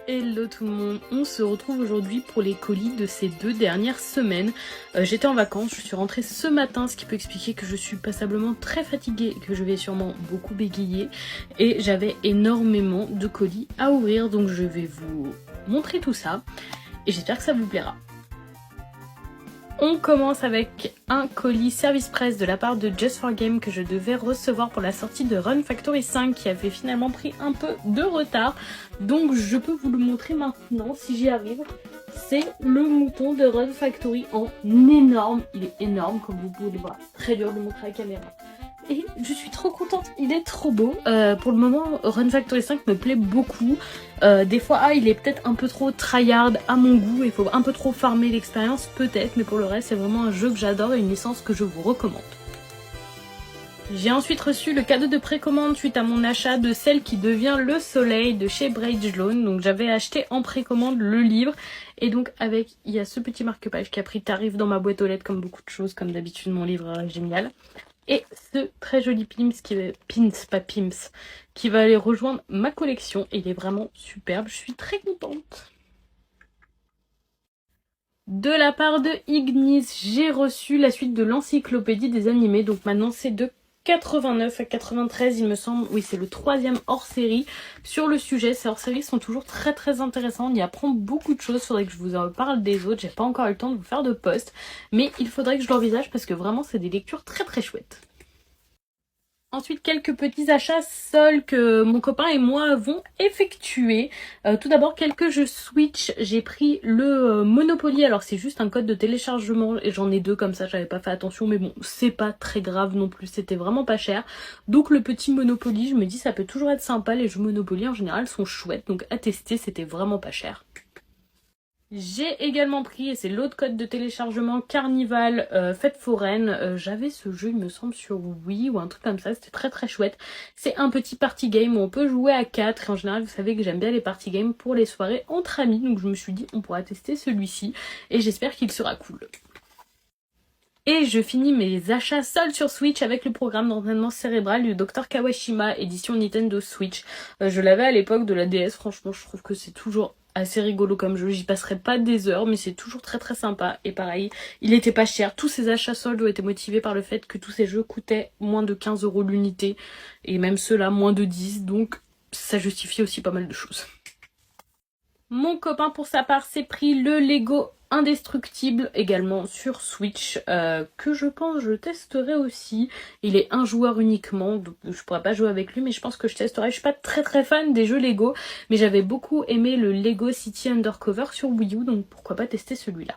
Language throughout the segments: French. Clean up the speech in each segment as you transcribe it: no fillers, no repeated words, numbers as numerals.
Hello tout le monde, on se retrouve aujourd'hui pour les colis de ces 2 dernières semaines. J'étais en vacances, je suis rentrée ce matin, ce qui peut expliquer que je suis passablement très fatiguée et que je vais sûrement beaucoup bégayer. Et j'avais énormément de colis à ouvrir, donc je vais vous montrer tout ça et j'espère que ça vous plaira. On commence avec un colis service presse de la part de Just for Game que je devais recevoir pour la sortie de Run Factory 5 qui avait finalement pris un peu de retard. Donc je peux vous le montrer maintenant si j'y arrive. C'est le mouton de Run Factory en énorme. Il est énorme comme vous pouvez le voir. Très dur de montrer à la caméra. Et je suis trop contente, il est trop beau. Pour le moment, Run Factory 5 me plaît beaucoup. Des fois, il est peut-être un peu trop tryhard à mon goût. Il faut un peu trop farmer l'expérience, peut-être. Mais pour le reste, c'est vraiment un jeu que j'adore et une licence que je vous recommande. J'ai ensuite reçu le cadeau de précommande suite à mon achat de Celle qui devient le soleil de chez Braidelone. Donc j'avais acheté en précommande le livre. Et donc il y a ce petit marque-page qui a pris tarif dans ma boîte aux lettres comme beaucoup de choses. Comme d'habitude, mon livre est génial. Et ce très joli Pimps qui va aller rejoindre ma collection. Et il est vraiment superbe, je suis très contente. De la part de Ignis, j'ai reçu la suite de l'encyclopédie des animés. Donc maintenant c'est de 89 à 93 il me semble. Oui, c'est le 3e hors-série sur le sujet. Ces hors-séries sont toujours très intéressants. On y apprend beaucoup de choses. Faudrait que je vous en parle des autres. J'ai pas encore eu le temps de vous faire de post. Mais il faudrait que je l'envisage parce que vraiment c'est des lectures très chouettes. Ensuite, quelques petits achats seuls que mon copain et moi avons effectués. Tout d'abord, quelques jeux Switch. J'ai pris le Monopoly. Alors, c'est juste un code de téléchargement et j'en ai 2 comme ça. J'avais pas fait attention, mais bon, c'est pas très grave non plus. C'était vraiment pas cher. Donc, le petit Monopoly, je me dis, ça peut toujours être sympa. Les jeux Monopoly, en général, sont chouettes. Donc, à tester, c'était vraiment pas cher. J'ai également pris, et c'est l'autre code de téléchargement, Carnival Fête Foraine. J'avais ce jeu, il me semble, sur Wii ou un truc comme ça, c'était très chouette. C'est un petit party game où on peut jouer à 4, et en général, vous savez que j'aime bien les party games pour les soirées entre amis, donc je me suis dit, on pourra tester celui-ci, et j'espère qu'il sera cool. Et je finis mes achats seuls sur Switch avec le programme d'entraînement cérébral du Dr Kawashima, édition Nintendo Switch. Je l'avais à l'époque de la DS, franchement, je trouve que c'est toujours assez rigolo comme jeu, j'y passerai pas des heures mais c'est toujours très sympa et pareil, il était pas cher, tous ces achats soldes ont été motivés par le fait que tous ces jeux coûtaient moins de 15 € l'unité et même ceux-là moins de 10, donc ça justifie aussi pas mal de choses. Mon copain pour sa part s'est pris le Lego Indestructible également sur Switch que je pense je testerai aussi. Il est un joueur uniquement, donc je pourrais pas jouer avec lui mais je pense que je testerai. Je suis pas très fan des jeux Lego mais j'avais beaucoup aimé le Lego City Undercover sur Wii U donc pourquoi pas tester celui-là.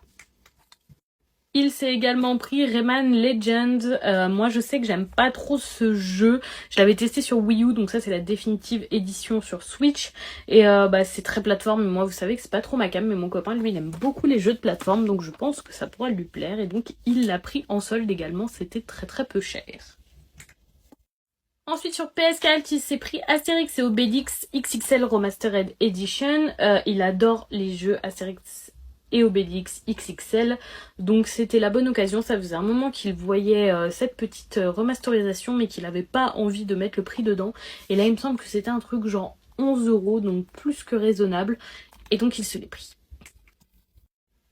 Il s'est également pris Rayman Legends. Moi je sais que j'aime pas trop ce jeu. Je l'avais testé sur Wii U, donc ça c'est la définitive édition sur Switch. Et c'est très plateforme, moi vous savez que c'est pas trop ma came, mais mon copain lui il aime beaucoup les jeux de plateforme, donc je pense que ça pourra lui plaire. Et donc il l'a pris en solde également, c'était très peu cher. Ensuite sur PS4, il s'est pris Astérix et Obélix XXL Remastered Edition. Il adore les jeux Astérix et Obélix XXL, donc c'était la bonne occasion. Ça faisait un moment qu'il voyait cette petite remasterisation mais qu'il avait pas envie de mettre le prix dedans, et là il me semble que c'était un truc genre 11 €, donc plus que raisonnable, et donc il se l'est pris.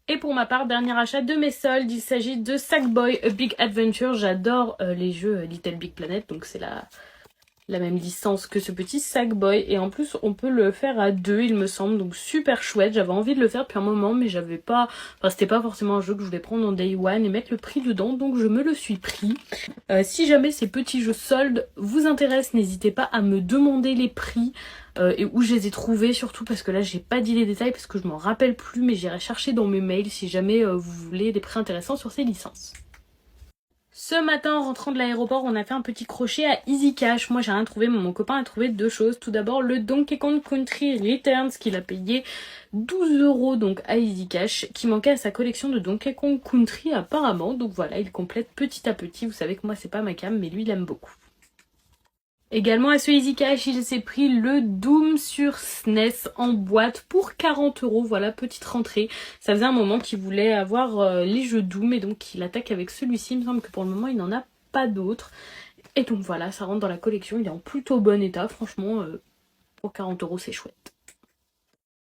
Et pour ma part, dernier achat de mes soldes, il s'agit de Sackboy A Big Adventure. J'adore les jeux Little Big Planet, donc c'est la même licence que ce petit Sackboy, et en plus on peut le faire à 2 il me semble, donc super chouette. J'avais envie de le faire depuis un moment mais j'avais pas, c'était pas forcément un jeu que je voulais prendre en day one et mettre le prix dedans, donc je me le suis pris. Si jamais ces petits jeux soldes vous intéressent, n'hésitez pas à me demander les prix et où je les ai trouvés, surtout parce que là j'ai pas dit les détails parce que je m'en rappelle plus, mais j'irai chercher dans mes mails si jamais vous voulez des prix intéressants sur ces licences. Ce matin, en rentrant de l'aéroport, on a fait un petit crochet à Easy Cash. Moi, j'ai rien trouvé, mais mon copain a trouvé 2 choses. Tout d'abord, le Donkey Kong Country Returns, qu'il a payé 12 € donc à Easy Cash, qui manquait à sa collection de Donkey Kong Country apparemment. Donc voilà, il complète petit à petit. Vous savez que moi, c'est pas ma came, mais lui, il aime beaucoup. Également à ce Easy Cash, il s'est pris le Doom sur SNES en boîte pour 40 €. Voilà, petite rentrée. Ça faisait un moment qu'il voulait avoir les jeux Doom et donc il attaque avec celui-ci. Il me semble que pour le moment, il n'en a pas d'autres. Et donc voilà, ça rentre dans la collection. Il est en plutôt bon état. Franchement, pour 40 € c'est chouette.